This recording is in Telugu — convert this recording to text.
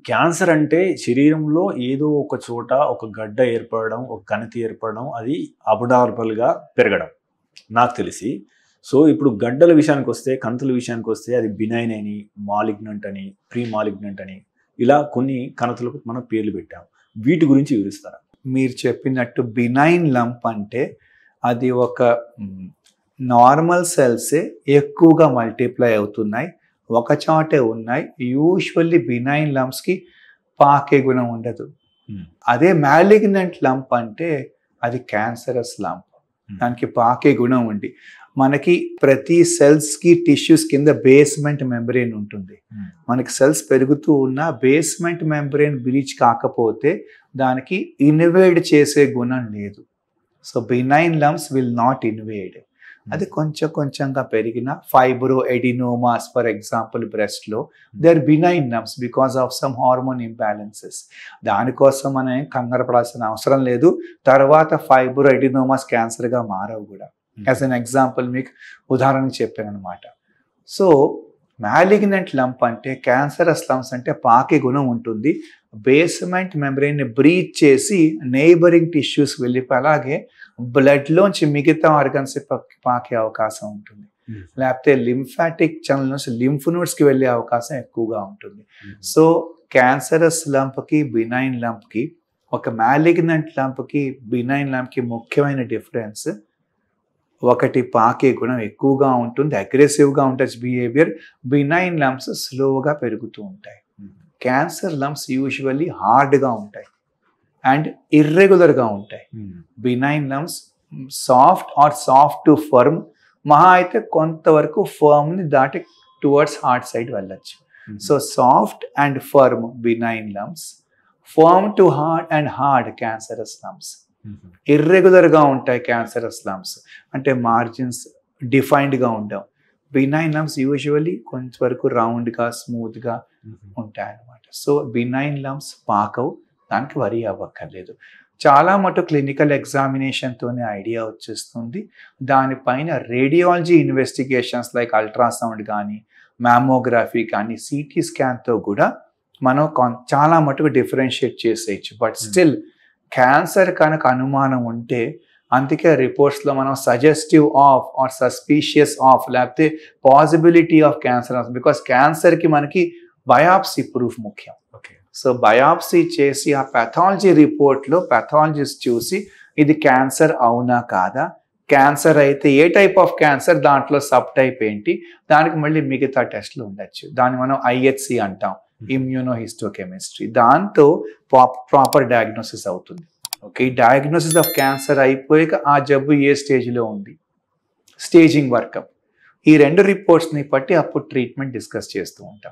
క్యాన్సర్ అంటే శరీరంలో ఏదో ఒక చోట ఒక గడ్డ ఏర్పడడం, ఒక కణితి ఏర్పడడం, అది అబ్నార్మల్‌గా పెరగడం నాకు తెలిసి. సో, ఇప్పుడు గడ్డల విషయానికొస్తే, కణితుల విషయానికొస్తే అది బినైన్ అని, మాలిగ్నెంట్ అని, ప్రీ మాలిగ్నెంట్ అని ఇలా కొన్ని కణితులకు మనం పేర్లు పెట్టాం. వీటి గురించి వివరిస్తారా? మీరు చెప్పినట్టు బినైన్ లంప్ అంటే అది ఒక నార్మల్ సెల్సే ఎక్కువగా మల్టిప్లై అవుతున్నాయి, ఒక చోటే ఉన్నాయి. యూజువల్లీ బినైన్ లంప్స్కి పాకే గుణం ఉండదు. అదే మ్యాలిగ్నెంట్ లంప్ అంటే అది క్యాన్సరస్ లంప్, దానికి పాకే గుణం ఉంది. మనకి ప్రతి సెల్స్కి టిష్యూస్ కింద బేస్మెంట్ మెంబ్రెయిన్ ఉంటుంది. మనకి సెల్స్ పెరుగుతూ ఉన్న బేస్మెంట్ మెంబ్రెయిన్ బ్రీచ్ కాకపోతే దానికి ఇన్వేడ్ చేసే గుణం లేదు. So benign lumps will not invade. అది కొంచెం కొంచెంగా పెరిగిన ఫైబ్రో ఎడినోమాస్ ఫర్ ఎగ్జాంపుల్ బ్రెస్ట్లో they are benign lumps because of some hormone imbalances. దానికోసం మనం కంగారు పడాల్సిన అవసరం లేదు. తర్వాత ఫైబ్రో ఎడినోమాస్ క్యాన్సర్గా మారవు కూడా. యాజ్ అన్ ఎగ్జాంపుల్ మీకు ఉదాహరణ చెప్పాను అనమాట. సో మ్యాలిగ్నెంట్ లంప్ అంటే క్యాన్సరస్ లంప్స్ అంటే పాకే గుణం ఉంటుంది. బేస్మెంట్ మెంబ్రెయిన్ని బ్రీచ్ చేసి నైబరింగ్ టిష్యూస్ వెళ్ళిపోయి అలాగే బ్లడ్లోంచి మిగతా ఆర్గన్స్ పాకే అవకాశం ఉంటుంది. లేకపోతే లింఫాటిక్ ఛానల్ నుంచి లింఫ్ నోడ్స్కి వెళ్ళే అవకాశం ఎక్కువగా ఉంటుంది. సో క్యాన్సరస్ లంప్కి బినైన్ లంప్కి, ఒక మ్యాలిగ్నెంట్ లంప్కి బినైన్ లంప్కి ముఖ్యమైన డిఫరెన్స్ ఒకటి పాకే గుణం ఎక్కువగా ఉంటుంది, అగ్రెసివ్గా ఉంటుంది బిహేవియర్. బినైన్ లంప్స్ స్లోగా పెరుగుతూ ఉంటాయి. క్యాన్సర్ లంప్స్ యూజువల్లీ హార్డ్గా ఉంటాయి అండ్ ఇర్రెగ్యులర్గా ఉంటాయి. Benign lumps soft or soft to firm, మహా అయితే కొంతవరకు ఫర్మ్ని దాటి టువర్డ్స్ హార్డ్ సైడ్ వెళ్ళచ్చు. So soft and firm benign lumps, firm to hard and hard cancerous lumps. ఇర్రెగ్యులర్గా ఉంటాయి క్యాన్సరస్ లంప్స్ అంటే మార్జిన్స్ డిఫైన్డ్గా ఉండవు. బినైన్ లంప్స్ యూజువల్లీ కొంతవరకు రౌండ్గా స్మూత్గా ఉంటాయి అన్నమాట. సో బినైన్ లంప్స్ పాకవు, దానికి వరి అవ్వక్కర్లేదు. చాలా మటు క్లినికల్ ఎగ్జామినేషన్తోనే ఐడియా వచ్చేస్తుంది. దానిపైన రేడియాలజీ ఇన్వెస్టిగేషన్స్ లైక్ అల్ట్రాసౌండ్ కానీ, మ్యామోగ్రఫీ కానీ, సిటీ స్కాన్తో కూడా మనం చాలా మటుకు డిఫరెన్షియేట్ చేసేయచ్చు. బట్ స్టిల్ క్యాన్సర్ కనుక అనుమానం ఉంటే, అందుకే రిపోర్ట్స్లో మనం suggestive of or suspicious of లేకపోతే పాసిబిలిటీ ఆఫ్ క్యాన్సర్, బికాస్ క్యాన్సర్కి మనకి బయాప్సీ ప్రూఫ్ ముఖ్యం. సో బయాప్సీ చేసి ఆ పాథాలజీ రిపోర్ట్లో పాథాలజిస్ట్ చూసి ఇది క్యాన్సర్ అవునా కాదా, క్యాన్సర్ అయితే ఏ టైప్ ఆఫ్ క్యాన్సర్, దాంట్లో సబ్ టైప్ ఏంటి, దానికి మళ్ళీ మిగతా టెస్ట్లు ఉండొచ్చు. దాన్ని మనం IHC అంటాం, ఇమ్యూనోహిస్టోకెమిస్ట్రీ. దాంతో ప్రాపర్ డయాగ్నోసిస్ అవుతుంది. ఓకే, ఈ డయాగ్నోసిస్ ఆఫ్ క్యాన్సర్ అయిపోయాక ఆ జబ్బు ఏ స్టేజ్లో ఉంది, స్టేజింగ్ వర్కప్, ఈ రెండు రిపోర్ట్స్ని బట్టి అప్పుడు ట్రీట్మెంట్ డిస్కస్ చేస్తూ ఉంటాం.